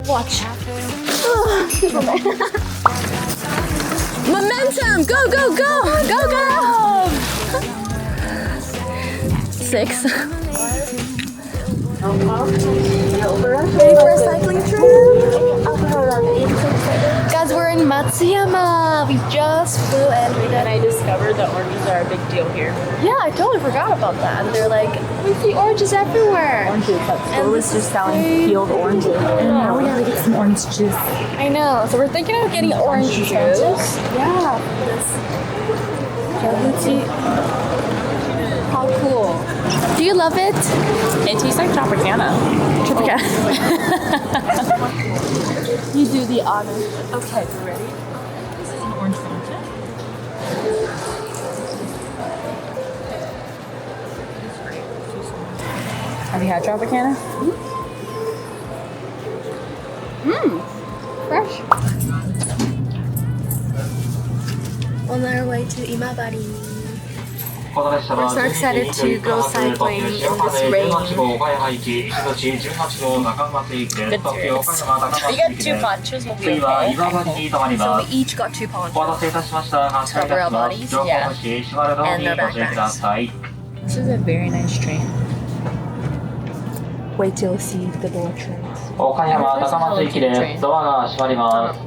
Watch. Momentum! Go, go, go! Go, go! 6. Ready for a cycling trip? Guys, we're in Matsuyama. We just flew in. And I discovered that oranges are a big deal here. Yeah, I totally forgot about that. And they're like, we see oranges everywhere. Oranges, that store was just selling peeled oranges. And now we gotta get some orange juice. I know. So we're thinking of getting orange juice. Yeah. How cool. Do you love it? It tastes like Tropicana. Tropicana. You do the honor. Okay, you ready? This is an orange fountain. Have you had Tropicana? Fresh. On our way to Imabari. We're so excited to go cycling in this rain. Good spirits. We got 2 ponchos, we'll be okay. So we each got 2 ponchos. To cover our bodies, yeah. And our backpacks. This is a very nice train. Wait till you see the bullet trains. 岡山高松駅でドアが閉まります。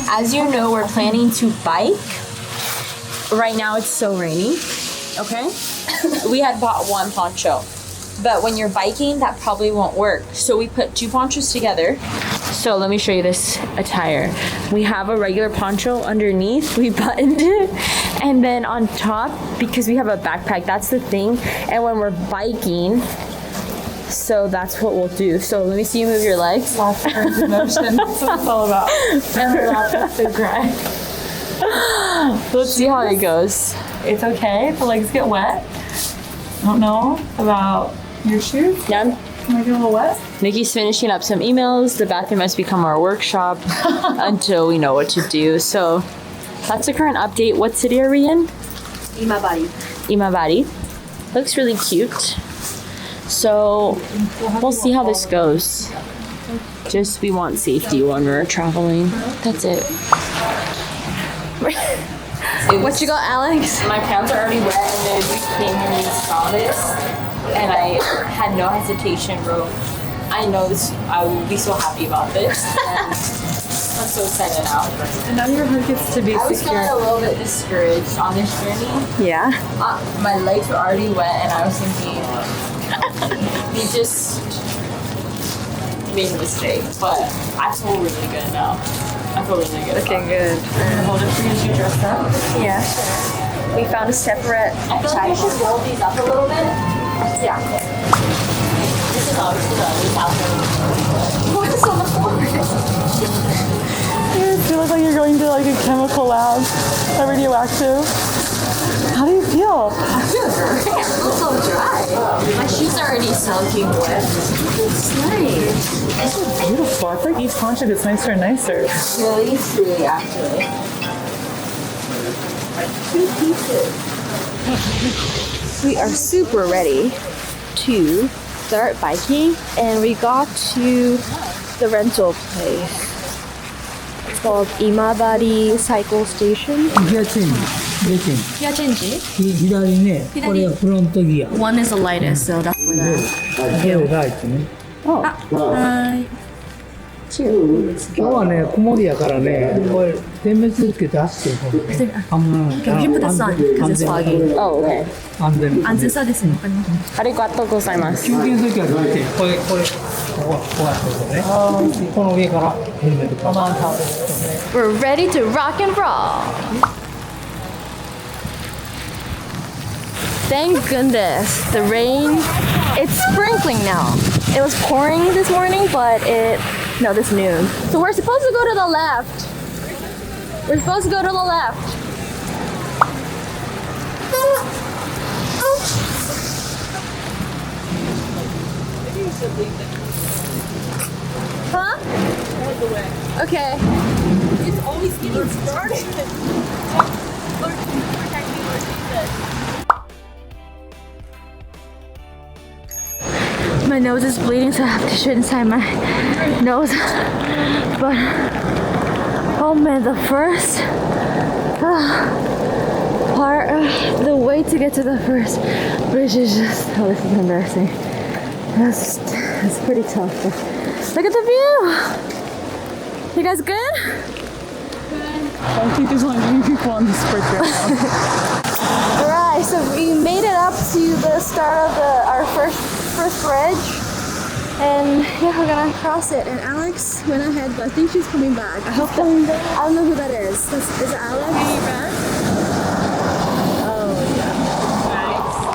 As you know, we're planning to bike. Right now it's so rainy, okay? We had bought 1 poncho, but when you're biking, that probably won't work. So we put 2 ponchos together. So let me show you this attire. We have a regular poncho underneath, we buttoned it, and then on top, because we have a backpack, that's the thing. And when we're biking, so that's what we'll do. So let me see you move your legs. Lots of emotion. That's what it's all about. And lots of the grind. Let's see how it goes. It's okay if the legs get wet. I don't know about your shoes. Yeah. Can I get a little wet? Nikki's finishing up some emails. The bathroom has become our workshop until we know what to do. So that's the current update. What city are we in? Imabari. Imabari. Looks really cute. So we'll see how this goes. Just we want safety when we're traveling. That's it. What you got, Alex? My pants are already wet, and then we came here and we saw this, and I had no hesitation, bro. I know this. I will be so happy about this. I'm so excited now. And now your heart gets to be I was feeling a secure. little bit discouraged on this journey. Yeah. My legs were already wet, and I was thinking, we just made a mistake. But I feel really good now. I feel really good. Okay, good. Hold it for you as you dress up. Yeah, sure. We found a separate I feel like I should roll these up a little bit. Yeah. This is obviously the only house. What's on the floor? You feel like you're going to like a chemical lab, a radioactive. How do you feel? I feel great. I feel so dry. My shoes are already soaking wet. It's nice. This is beautiful. I feel like each poncho gets nicer and nicer. Really, truly, actually. 2 pieces. We are super ready to start biking, and we got to the rental place. It's called Imabari Cycle Station. ギアチェンジ、ギアチェン Yeah, change. ジ。左ね、これがフロントギア。 One is the lightest, so that's for that. これライトね。 Hi. 今日はね、曇りやからね、これ点滅つけて走ってる。Okay, we can put this on because it's foggy. Oh, okay. 安全。安全そうですね。Arigatou gozaimasu. 休憩の時はどうやって、これ、こうやってことね。この上からヘルメットかな。 We're ready to rock and roll. Thank goodness. The rain, it's sprinkling now. It was pouring this morning, but this noon. So we're supposed to go to the left. We're supposed to go to the left. Huh? Okay. It's always getting started. My nose is bleeding, so I have to shit inside my nose. But oh man, the first part of the way to get to the first bridge is just, oh, this is embarrassing. It's pretty tough. But look at the view. You guys good? I don't think there's only many people on this bridge right now. Alright, so we made it up to the start of our first bridge. And yeah, we're gonna cross it. And Alex went ahead, but I think she's coming back. I hope that, I don't know who that is. Is it Alex?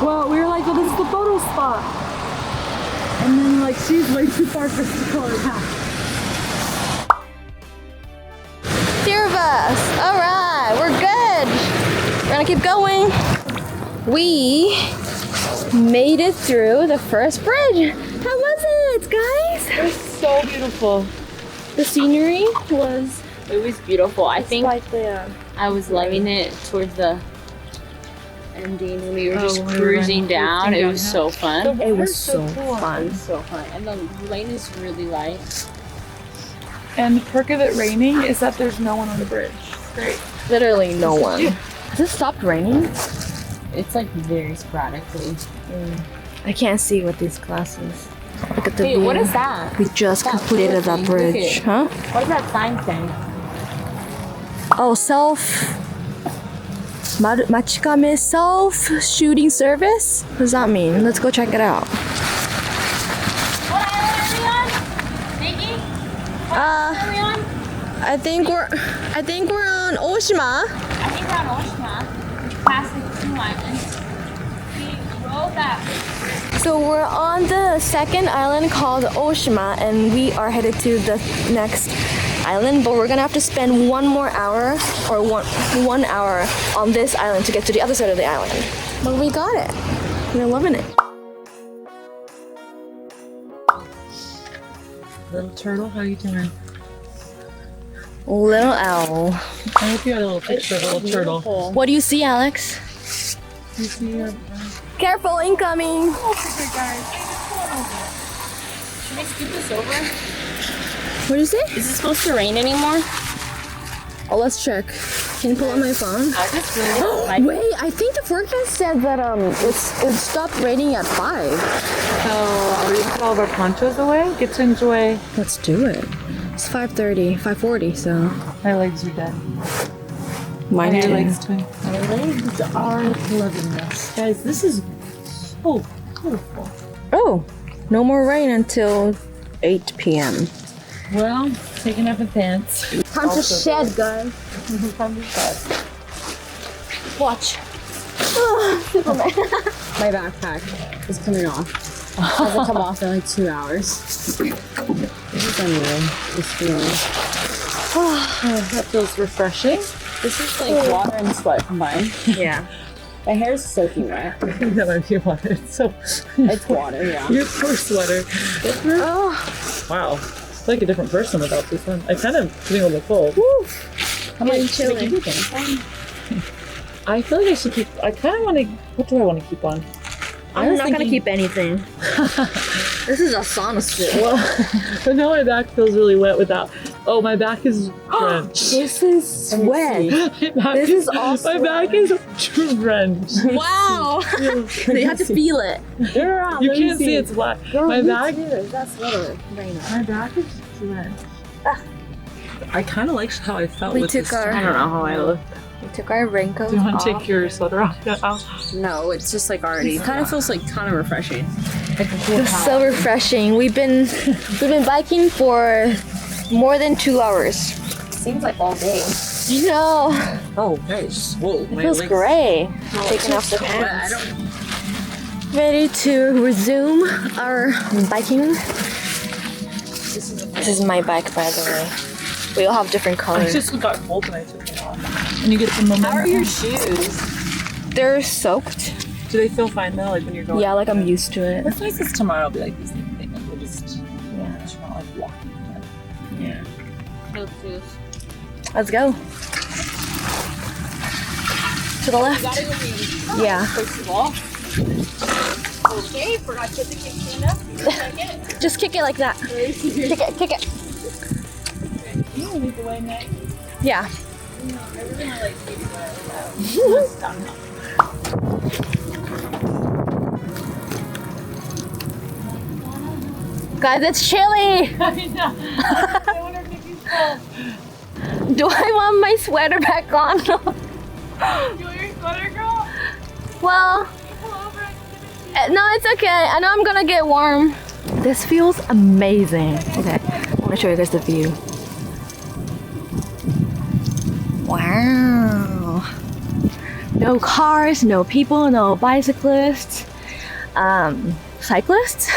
Well, we were like, well, this is the photo spot. And then, like, she's way too far for us to go back. Fear of us. Alright, we're good. We're gonna keep going. We made it through the first bridge. How was it, guys? It was so beautiful. The scenery was It was beautiful. I think like the I was loving it towards the ending when we were just when we were cruising drifting down. It down, was yeah. so fun. it was so It fun. was so fun. And the lane is really light. And the perk of it raining is that there's no one on the bridge. Great. Literally no one. Has it stopped raining? It's like very sporadically. I can't see with these glasses. Look at the Wait, view. what is that? We just That completed that blue thing. bridge, Look huh? What does that sign say? Oh, Machikame self-shooting service? What does that mean? Let's go check it out. What island are we on? Nikki? Are we on? I think we're on Oshima. I think we're on Oshima. Past the 2 islands. We rode that. So we're on the second island called Oshima, and we are headed to the next island, but we're gonna have to spend 1 more hour or one hour on this island to get to the other side of the island. But we got it. We're loving it. Little turtle, how you doing? Little owl. I hope you had a little picture of a little turtle. What do you see, Alex? You see her? Careful, incoming. Should we scoot this over? What did you say? Is it supposed to rain anymore? Oh, let's check. Can you pull up my phone? I just really like Wait, I think the forecast said that it stopped raining at 5. So, are we gonna put all of our ponchos away? Get to enjoy. Let's do it. It's 5:30, 5:40, so My legs are dead. mine Your too. legs too. My legs are loving this. Guys, this is so beautiful. Oh, no more rain until 8 p.m. Well, taking off the pants. Time to shed, guys. Time to shed. Watch. Superman. my backpack is coming off. It hasn't come off in like 2 hours. This is unreal. This feeling. That feels refreshing. This is like water and sweat combined. Yeah. My hair is soaking wet. That might be water. It's so. It's water, yeah. Your poor sweater. Wow. It's like a different person without this one. I kind of feel the cold. I'm like chilling. I feel like I should keep. I kind of want to. What do I want to keep on? I'm not gonna keep anything. This is a sauna suit. Well, but now my back feels really wet without. Oh, my back is drenched. This is sweat. My back This is all My back is drenched. Wow. You have to feel it. You can't see it's wet. My back. That's sweater right now. My back is drenched. I kind of like how I felt We with took this. our- I don't know how I look. We took our raincoats Do you want off. to take your sweater off now? No, it's just like already. It kind of feels like kind of refreshing. It's so refreshing. We've been biking for more than 2 hours. Seems like all day. You know, Oh, nice. Whoa, it feels great. Taking off the pants. Ready to resume our biking. This is my bike, by the way. We all have different I colors. just got cold when I took them off. And you get some momentum. How are your shoes? They're soaked. Do they feel fine though? Like when you're going? Yeah, like I'm used to it. What's nice is tomorrow will be like the same thing. Like we'll just it's not like walking. Yeah. No shoes. Let's go. To the left. Gotta go Yeah. first of all. Okay, forgot to kick it up. Just kick it like that. Kick it, kick it. You want to lead the way, Nick? Yeah. I really want to like see Guys, it's chilly. I wonder if Nikki's cold. Do I want my sweater back on? You want your sweater, girl? Well, Pull over and no, it's okay. I know I'm gonna get warm. This feels amazing. Okay, I want to show you guys the view. Wow. No cars, no people, no bicyclists. Cyclists?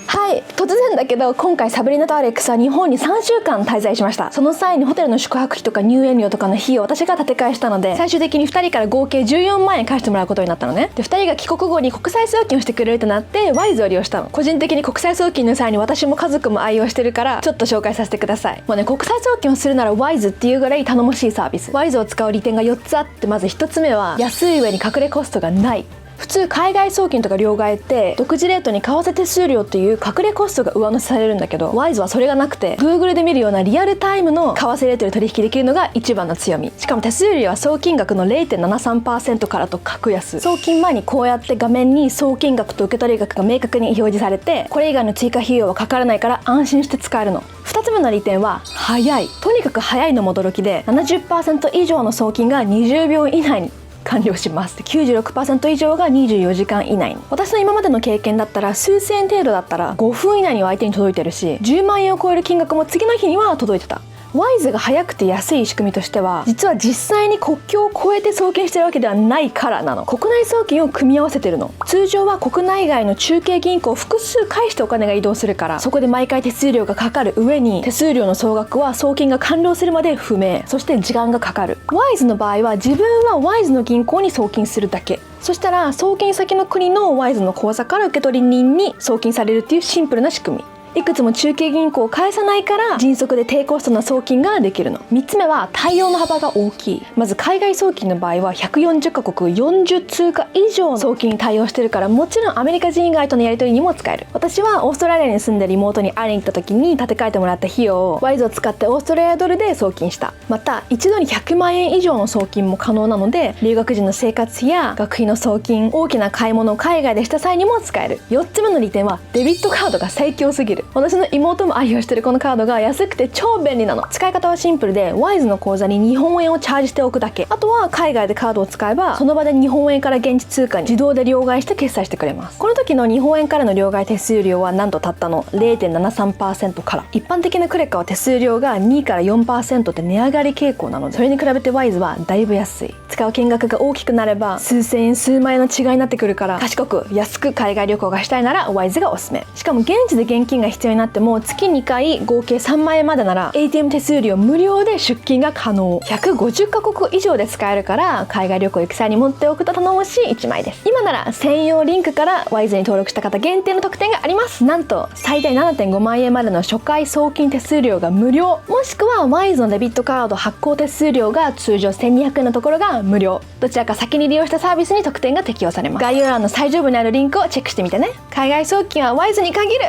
はい、突然だけど今回サブリナとアレックスは日本に3週間滞在しました。その際にホテルの宿泊費とか入園料とかの費用を私が立て替えしたので、最終的に2人から合計14万円返してもらうことになったのね。で、2人が帰国後に国際送金をしてくれるとなってワイズを利用したの。個人的に国際送金の際に私も家族も愛用してるからちょっと紹介させてください。もうね、国際送金をするならワイズっていうぐらい頼もしいサービス。ワイズを使う利点が4つあって、まず1つ目は安い上に隠れコストがない。普通海外送金とか両替って独自レートに為替手数料っていう隠れコストが上乗せされるんだけど、Wise はそれがなくて Google で見るようなリアルタイムの為替レートで取引できるのが一番の強み。しかも手数料は送金額の 0.73% からと格安。送金前にこうやって画面に送金額と受け取り額が明確に表示されて、これ以外の追加費用はかからないから安心して使えるの。2つ目の利点は早い。とにかく早いのも驚きで 70% 以上の送金が20秒以内に完了します。 96% 以上が24時間以内に。私の今までの経験だったら数千円程度だったら5分以内には相手に届いてるし、10万円を超える金額も次の日には届いてた。Wise が早くて安い仕組みとしては、実は実際に国境を越えて送金してるわけではないからなの。国内送金を組み合わせてるの。通常は国内外の中継銀行を複数返してお金が移動するから、そこで毎回手数料がかかる上に、手数料の総額は送金が完了するまで不明、そして時間がかかる。Wise の場合は自分は Wise の銀行に送金するだけ。そしたら送金先の国の Wise の口座から受取人に送金されるっていうシンプルな仕組み。いくつも中継銀行を返さないから迅速で低コストな送金ができるの。3つ目は対応の幅が大きい。まず海外送金の場合は140カ国40通貨以上送金に対応してるから、もちろんアメリカ人以外とのやり取りにも使える。私はオーストラリアに住んでる妹に会いに行った時に立て替えてもらった費用をWiseを使ってオーストラリアドルで送金した。また一度に100万円以上の送金も可能なので、留学時の生活費や学費の送金、大きな買い物を海外でした際にも使える。4つ目の利点はデビットカードが最強すぎる。私の妹も愛用してるこのカードが安くて超便利なの。使い方はシンプルで、Wise の口座に日本円をチャージしておくだけ。あとは海外でカードを使えばその場で日本円から現地通貨に自動で両替して決済してくれます。この時の日本円からの両替手数料はなんとたったの 0.73% から。一般的なクレカは手数料が2から 4% って値上がり傾向なので、それに比べて Wise はだいぶ安い。使う金額が大きくなれば数千円数万円の違いになってくるから、賢く安く海外旅行がしたいなら Wise がおすすめ。しかも現地で現金が必要になっても月2回合計3万円までなら ATM 手数料無料で出金が可能。150カ国以上で使えるから、海外旅行行く際に持っておくと頼もしい1枚です。今なら専用リンクから Wise に登録した方限定の特典があります。なんと最大 7.5 万円までの初回送金手数料が無料、もしくは Wise のデビットカード発行手数料が通常1200円のところが無料。どちらか先に利用したサービスに特典が適用されます。概要欄の最上部にあるリンクをチェックしてみてね。海外送金は Wise に限る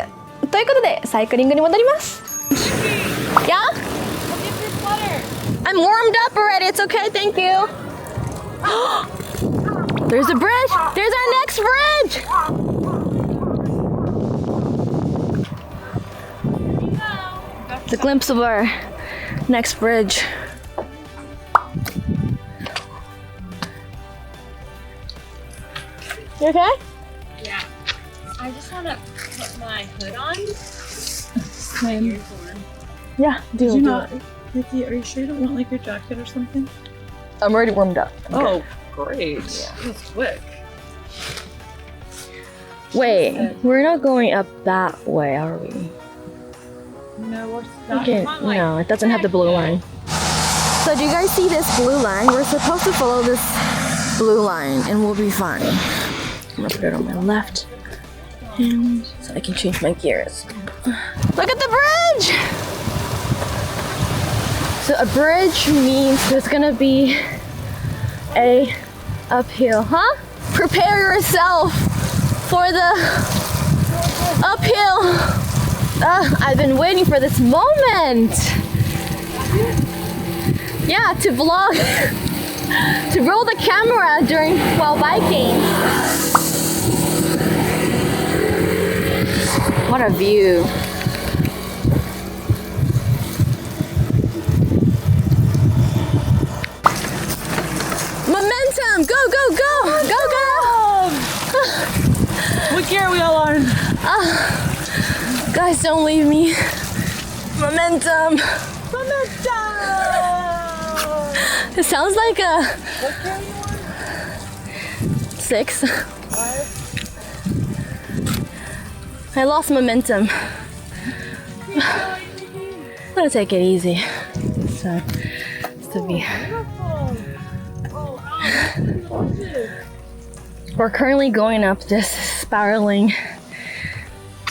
ということで、サイクリングに戻ります。Yeah? I'm warmed up already. It's okay. Thank you. There's a bridge. There's our next bridge. It's a glimpse of our next bridge. You okay? Yeah. I just want to put my hood on. Yeah, Did you not? Nikki, are you sure you don't want like your jacket or something? I'm already warmed up. Oh, great. Yeah. That was quick. Wait, we're not going up that way, are we? No, we're stuck. Okay, no, it doesn't have the blue line. So do you guys see this blue line? We're supposed to follow this blue line and we'll be fine. I'm gonna put it on my left hand so I can change my gears. Look at the bridge! So a bridge means there's gonna be a uphill, huh? Prepare yourself for the uphill. I've been waiting for this moment. Yeah, to vlog, to roll the camera while biking. What a view. Momentum! Go, go, go! Go, go! What gear are we all on? Guys, don't leave me. Momentum! It sounds like a... What gear are you on? 6. I lost momentum. I'm gonna take it easy. So, to be. We're currently going up this spiraling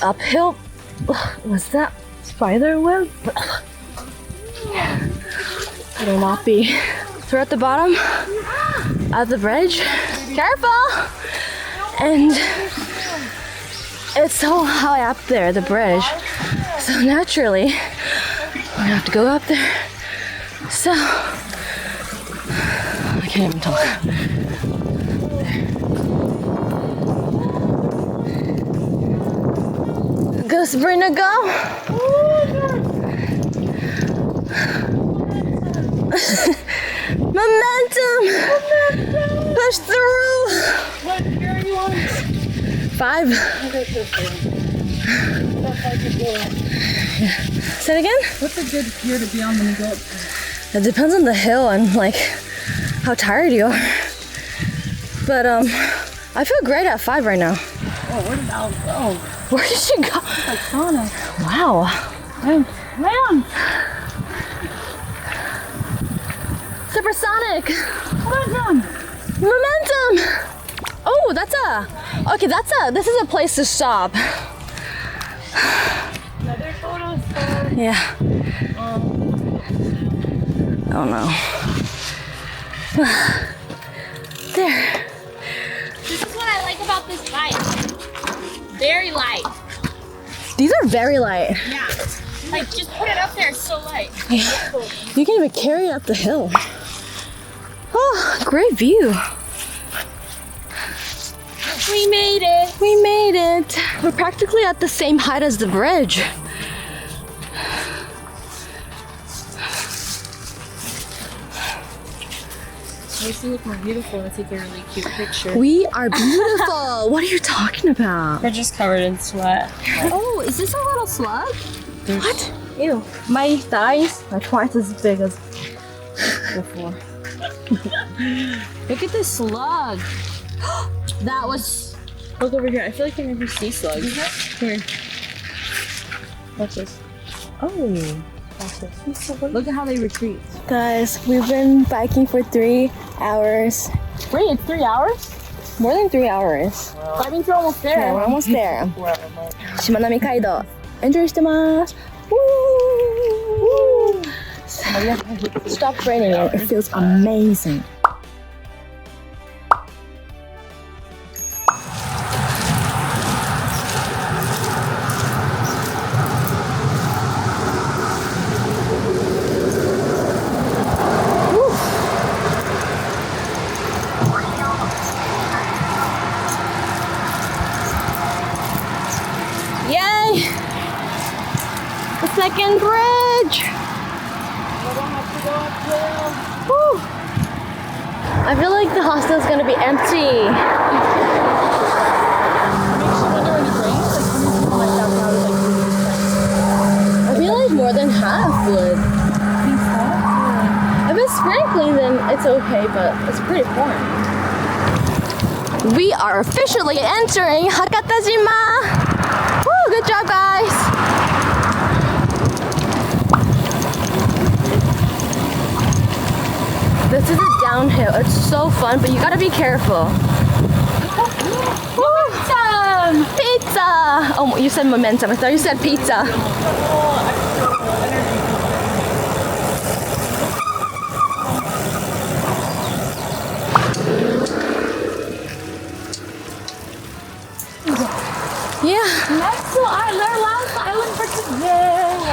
uphill. Was that spider web? It'll not be. So we're at the bottom of the bridge. Careful! And it's so high up there, the bridge. So naturally, we're gonna have to go up there. So, I can't even talk. Go Sabrina, go! Momentum! Push through! What gear are you on? 5. Say it again? What's a good gear to be on when you go up? It depends on the hill and like how tired you are. But I feel great at 5 right now. Oh, where did Al go? Where did she go? Like Sonic. Wow. Man! Supersonic. Momentum! Momentum. Oh, this is a place to stop. Another photo spot. Yeah. Oh no. There. This is what I like about this bike. Very light. These are very light. Yeah. Like, just put it up there, it's so light. Yeah. You can even carry it up the hill. Oh, great view. We made it. We made it. We're practically at the same height as the bridge. Makes you look more beautiful and take a really cute picture. We are beautiful. What are you talking about? We're just covered in sweat. Oh, is this a little slug? What? Ew. My thighs are twice as big as before. Look at this slug. That was. Look over here. I feel like I never see slugs. Here. Watch this. Oh. Watch this. Look at how they retreat. Guys, we've been biking for 3 hours. Wait, it's 3 hours? More than 3 hours. That means we're almost there. Yeah, we're almost there. Shimanami Kaido. Enjoy してます. Woo! Stop raining and it feels amazing. Yay! The second bridge! Woo! I feel like the hostel is gonna be empty. I feel like more than half would. If it's sprinkling, then it's okay, but it's pretty pouring. We are officially entering Hakatajima! Woo! Good job, guys! This is a downhill. It's so fun, but you gotta be careful. Momentum! Pizza! Oh, you said momentum. I thought you said pizza.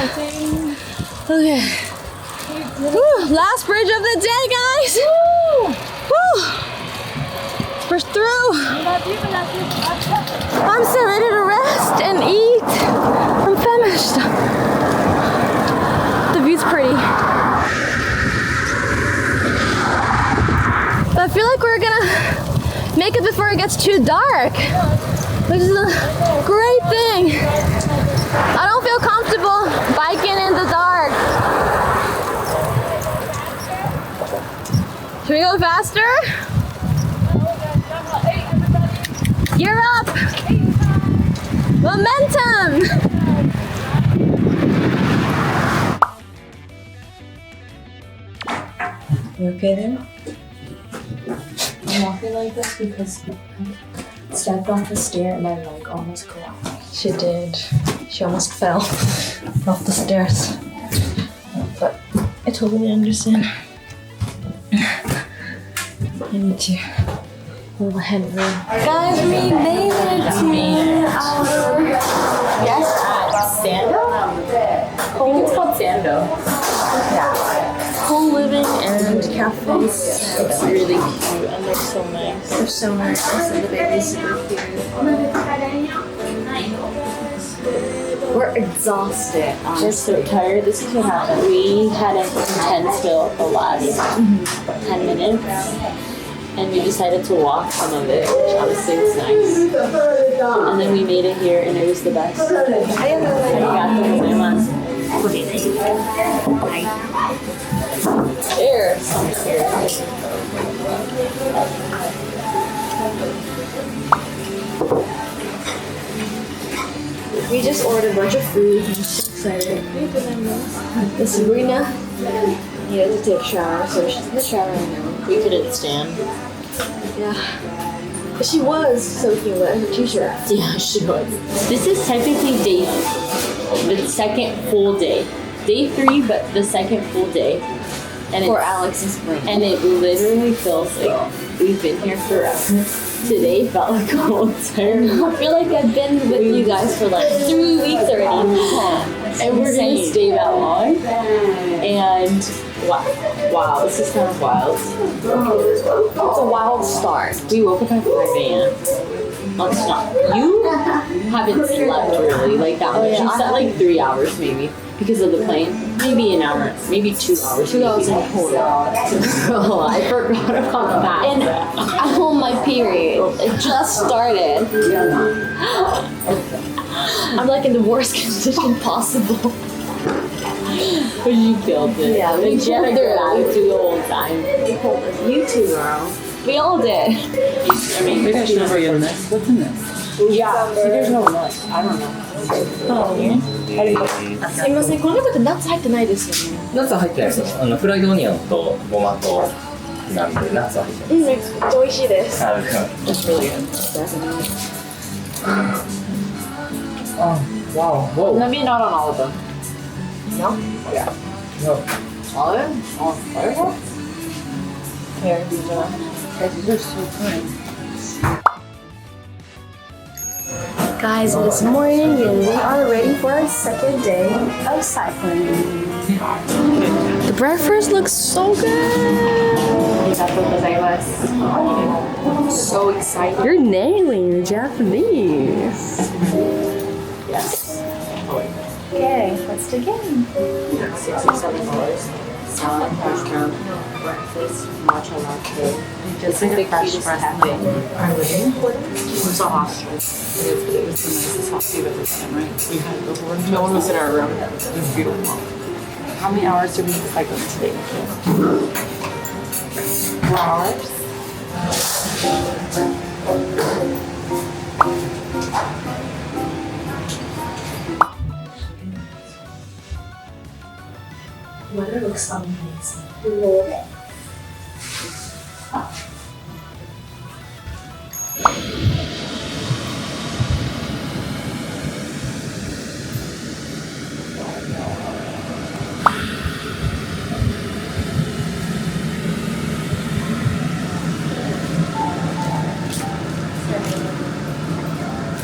Okay. Woo, last bridge of the day, guys. Woo. We're through. I'm so ready to rest and eat. I'm famished. The view's pretty. But I feel like we're gonna make it before it gets too dark, which is a great thing. I don't feel comfortable biking in the dark. Should we go faster? Gear up! Momentum! You okay there? I'm walking like this because I stepped off the stair and my leg almost collapsed. She did. She almost fell off the stairs. But I totally understand. I need to move ahead of room. Guys, we made it to our Yes, at Sando? I think it's called Sando. whole living and cafes. It's really cute and they're so nice. They're so nice. And the baby's super cute. We're exhausted. We're so tired. This is what happened. We had an intense build the last 10 minutes. And we decided to walk some of it, which honestly was nice. And then we made it here and it was the best. Cheers. We just ordered a bunch of food. I'm so excited. The Sabrina needed to take a shower, so she's in the shower right now. We couldn't stand. Yeah. But she was soaking wet in her t-shirt. Yeah, she was. This is technically the second full day. Day 3, but the second full day. And For it's- Alex and Sabrina. And it literally feels like we've been here forever. Today felt like a whole entire. I feel like I've been with you guys for like 3 weeks already. And we're gonna stay that long. And wow, this is kind of wild. It's a wild start. We woke up at 5 a.m. Let's not. You haven't slept really like that much. You slept like 3 hours maybe because of the plane. Maybe an hour, maybe 2 hours. 2 hours in total. Girl, I forgot about that. And I'm on my period. It just started. I'm like in the worst condition possible. But you killed it. Yeah, we Like, she had a pulled good through. attitude the whole time. You too, girl. We all did. I mean, What's in this? yeah, there's no nuts. I don't know. すみません、この中ってナッツ入ってないですよね。ナッツは入ってないですよ。フライドオニオンとごまとなんでナッツは入ってない。めっちゃ美味しいです。あ、wow. Whoa. Maybe not on all of them. No? Yeah. All of them? Oh, firework? Here, these are. These are so good. Guys, this morning we are ready for our second day of cycling. The breakfast looks so good. So excited. You're nailing the Japanese. Yes. Okay, let's begin. $67. Salad, hash brown, breakfast, matcha latte. Just like a fresh cafe. It's a hostel. It was the nicest hostel you've ever been in, right? We had before. No one was in our room. It was beautiful. How many hours did we cycle today? 4 hours. Weather looks amazing.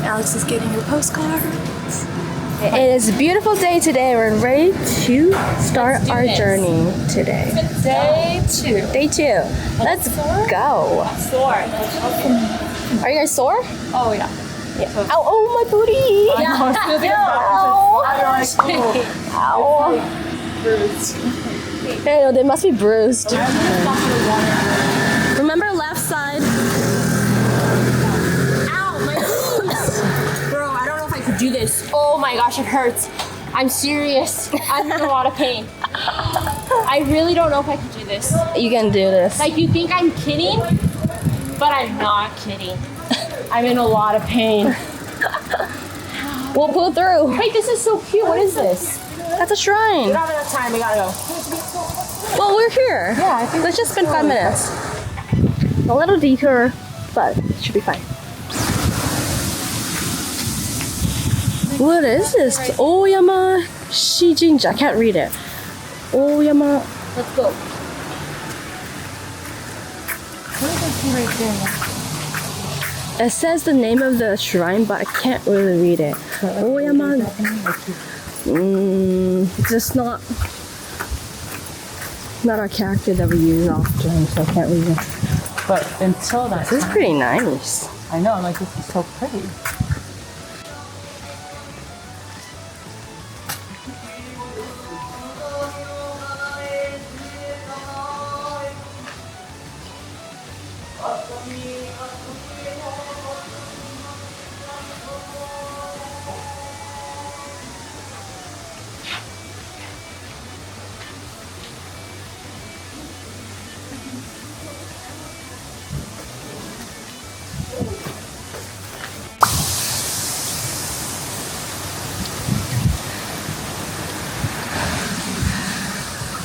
Alex is getting her postcards. It is a beautiful day today. We're ready to start Let's do our this. journey today. Day 2. Day 2. Let's go. Sore. Are you guys sore? Oh yeah. Ow, oh, my booty. Ow. I know, they must be bruised. Remember left side. Ow, my knees. Bro, I don't know if I could do this. Oh my gosh, it hurts. I'm serious. I'm in a lot of pain. I really don't know if I could do this. You can do this. Like, you think I'm kidding, but I'm not kidding. I'm in a lot of pain. We'll pull through. Wait, this is so cute. What is this? That's a shrine. We don't have enough time. We gotta go. Well, we're here. Yeah, I think Let's just spend 5 minutes. A little detour, but it should be fine. What is this? Oyama Shijinja. I can't read it. Oyama. Let's go. It says the name of the shrine, but I can't really read it. Oyama. Just not a character that we use often, so I can't read it. But until that This is time, pretty nice. I know, like this is so pretty.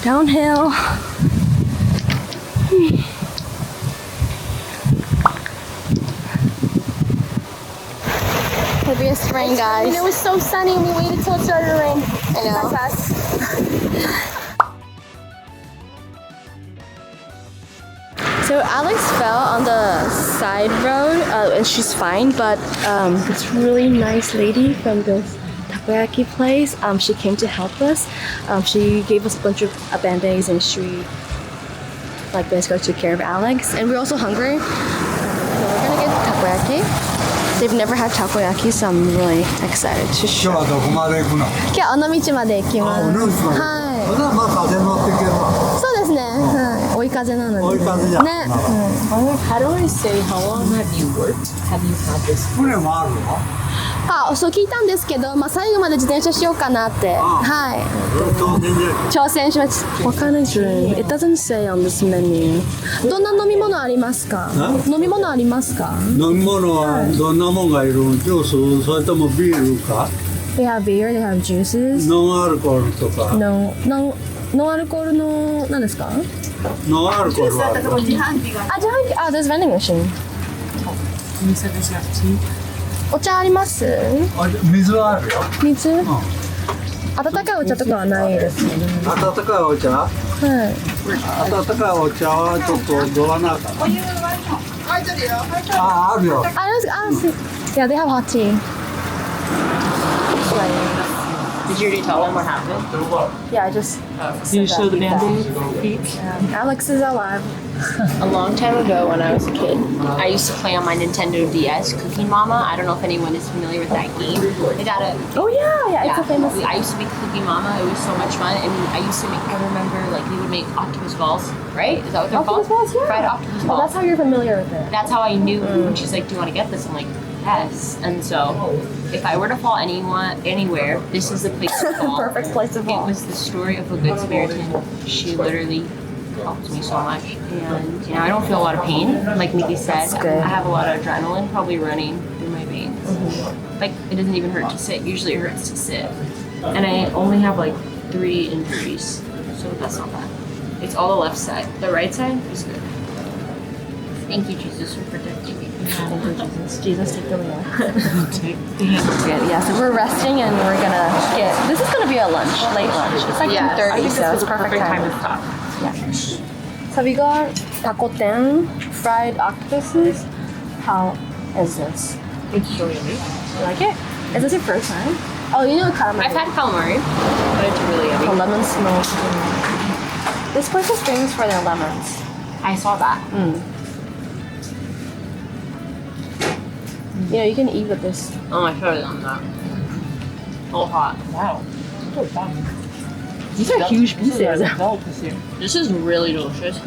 Downhill. Heaviest rain, guys. It was so sunny and we waited till it started to rain. I know. That's us. So Alex fell on the side road, and she's fine. But this really nice lady from this takoyaki place, she came to help us. She gave us a bunch of band-aids, and she basically took care of Alex. And we're also hungry, so we're gonna get takoyaki. They've never had takoyaki, so I'm really excited to 今日 show. はどこまで行くの？今日は尾道まで行きます。あ、尾道まで。はい。ほなまあ風乗っていけるわ。そうですね。はい。追い風なので。追い風じゃん。ね。 How do I say, how long have you worked? Have you had this? 船もあるの？あ、そう聞いたんですけど、まあ最後まで自転車しようかなって。はい。挑戦します。わかんないです。It doesn't say on this menu. どんな飲み物ありますか？飲み物ありますか？飲み物はどんなもんがいる？ジュース、それともビールか？ They have beer, they have juices. ノンアルコールとか。ノンアルコールの何ですか？ノンアルコールはあるの？あ、自販機。あ、there's vending machine. You said there's enough tea? お茶あります？あ、水はあるよ。水？温かいお茶とかはないですね。温かいお茶？はい。温かいお茶はちょっとどわなかな。あ、あるよ。あ、yeah, they have hot tea. Did you already tell them what happened? Yeah, I just. You show the band-aid? Alex is alive. A long time ago when I was a kid, I used to play on my Nintendo DS Cooking Mama. I don't know if anyone is familiar with that game. They got a Oh yeah, it's a famous. I used to be Cooking Mama. It was so much fun, and I used to make. I remember like we would make octopus balls, right? Is that what they're Octopus called? balls, yeah. Fried octopus Oh, balls. that's how you're familiar with it. That's how I knew. When she's like, "Do you want to get this?" I'm like, "Yes." And so, if I were to fall anywhere, this is the place to fall. Perfect place to It fall. was the story of a good Samaritan. She literally helped me so much, and I don't feel a lot of pain. Like Nikki said, good. I have a lot of adrenaline probably running through my veins. Like it doesn't even hurt to sit. Usually it hurts to sit, and I only have like 3 injuries, so that's not bad. It's all the left side. The right side is good. Thank you, Jesus, for protecting me. Thank you, Jesus. Jesus, take the wheel. Good. Yeah, so we're resting and we're gonna get. This is gonna be a lunch, late lunch. It's like 2:30, so it's perfect time to stop. Yeah. So we got takoten, fried octopuses. How is this? It's really You like it? Is this your first time? Oh, you know calamari. I've had calamari, but it's really The yummy. lemon smells. This place is famous for their lemons. I saw that. You know, you can eat with this. Oh, I should have done that. Oh, hot. Wow. These are huge pieces. Delicacy. This is really delicious.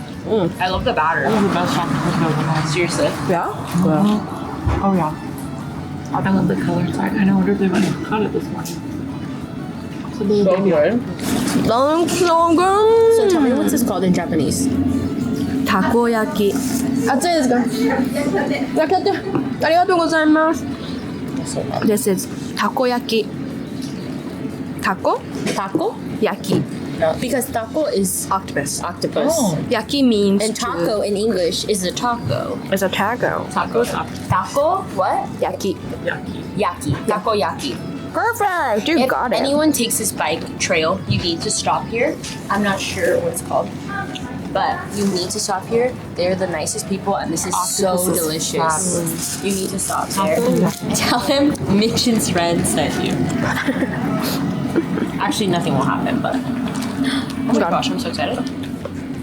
I love the batter. This is the best chocolate. Seriously. Yeah? Oh yeah. I love the color inside. I wonder if they might have cut it this morning. So good. So good. So tell me what's this called in Japanese? Takoyaki. 熱いですか？焼きたて。ありがとうございます。This is takoyaki. Taco? Taco? Yaki. No, because taco is Octopus. octopus. Yaki means And taco in English is a taco. is a taco. Taco? Taco? What? Yaki. Yaki. Takoyaki. Perfect. You If got it. anyone takes this bike trail, you need to stop here. I'm not sure what it's called, but you need to stop here. They're the nicest people, and this is so Octopus is delicious. fabulous. You need to stop there. Tell him Mitch and friend sent you. Actually, nothing will happen, but oh my gosh, I'm so excited.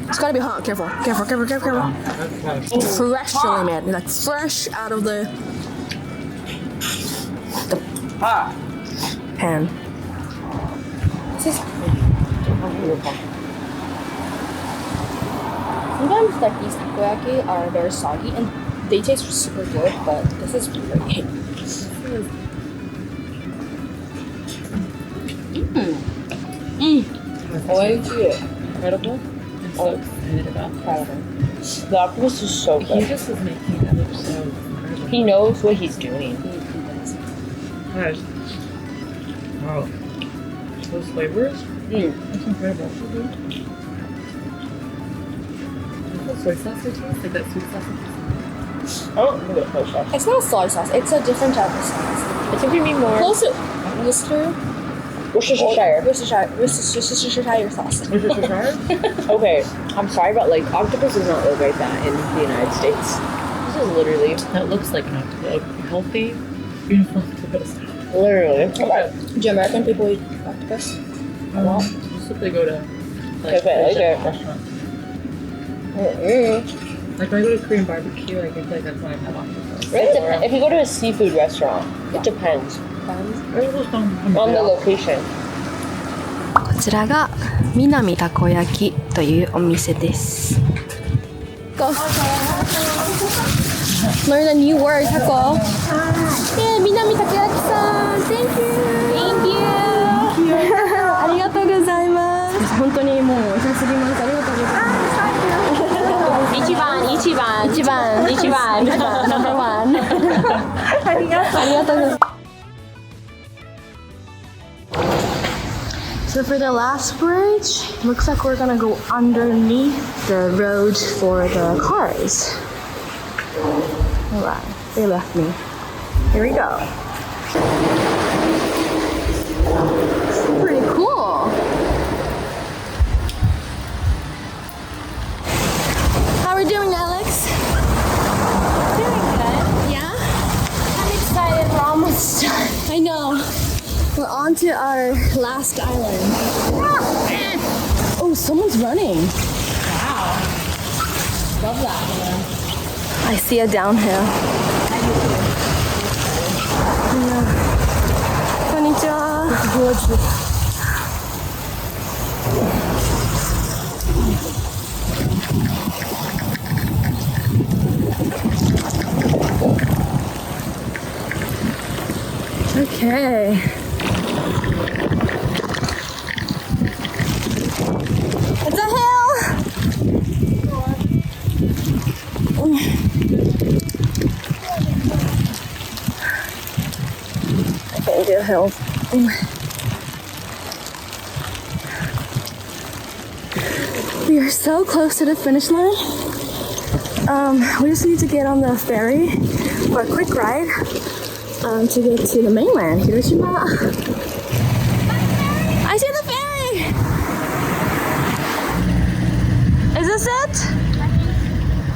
It's gotta be hot. Careful. Careful. Careful. Careful. Careful. Freshly made. Like fresh out of the pan. Sometimes like these takoyaki are very soggy and they taste super good, but this is really Incredible. I'm so excited about that. The octopus is so He good. just is making that look so incredible. He knows what he's doing. Guys. Wow. Those flavors? That's incredible. Is that soy sauce it tastes? Like that sweet sauce? I don't think it's soy sauce. It's not soy sauce. It's a different type of sauce. It's gonna be more. Close to Worcestershire. Worcestershire. Worcestershire sauce. Okay, I'm sorry, but like octopus is not looked like that in the United States. This is literally, That looks like an octopus. Healthy, beautiful octopus. literally. Okay. Do American people eat octopus? Just if they go to If I like it. restaurants. Like when I go to Korean barbecue, I think like that's when I have octopus. If you go to a seafood restaurant, it depends on the location. こちらが南たこ焼きというお店です。Go. Learn a new word, taco. Yeah, 南たこ焼きさん。Thank you. Thank you. ありがとうございます。本当にもうお久すぎます。ありがとうございます。一番。Number one. ありがとうございます。So for the last bridge, looks like we're gonna go underneath the road for the cars. Alright, they left me. Here we go. Pretty cool. How are we doing, Alex? Doing good. Yeah? I'm excited. We're almost done. I know. We're on to our last island. Oh, someone's running. Wow. Love that. I see a downhill. Konnichiwa. Okay. It's a hill. I can't do hills. We are so close to the finish line. We just need to get on the ferry for a quick ride to get to the mainland, Hiroshima. I see the ferry! Is this it?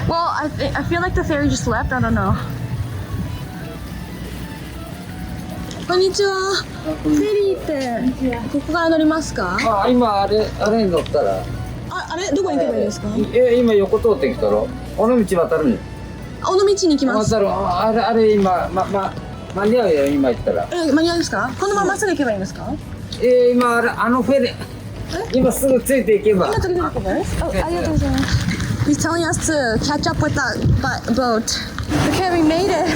Well, I feel like the ferry just left. I don't know. こんにちは。フェリーってここから乗りますか？あ、今あれに乗ったら。あれどこに行けばいいですか？今横通ってきたろ。尾道渡るね。尾道に行きます。渡る。あれ今間に合うよ今行ったら。間に合うんですか？このまままっすぐ行けばいいんですか？今あのフェリー。今すぐついていけば。今時々行けばいいです。ありがとうございます。He's telling us to catch up with that boat. Okay, we made it.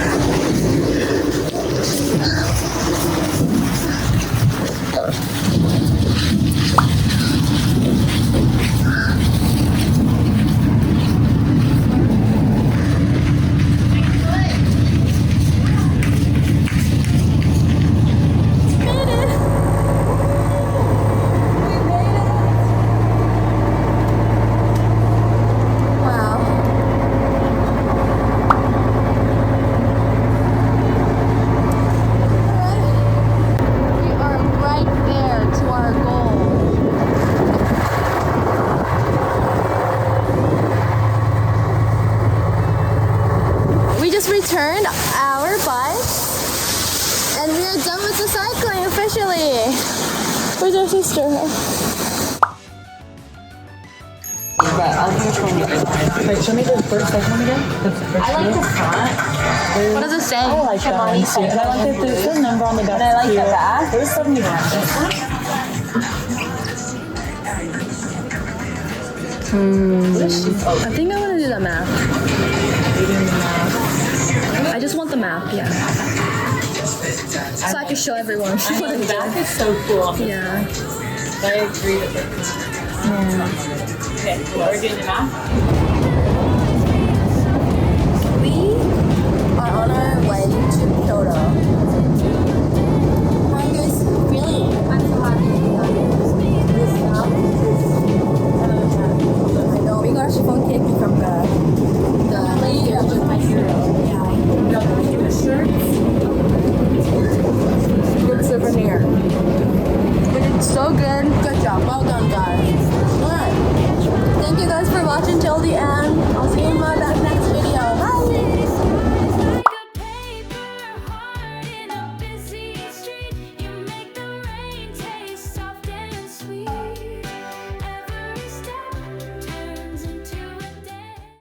Returned our bike and we are done with the cycling officially. Where's our sister? But I'll do which one we do. Wait, show me the first second one again. I like the front. What does it say? I like that one too. And I like that there's the number on the back. And I like too. the back. There's 71. I think I want to do the map. I just want the map, yeah. So I can show everyone. The back is so cool. Yeah. I agree with it. Okay, cool. Are we doing the map? We are on our way to Kyoto. How are you guys feeling? I'm so happy. This map I know, we got a chiffon cake from the lady that was my hero. Yeah. Good souvenir. We did so good. Good job. Well done, guys. Alright. Thank you guys for watching till the end.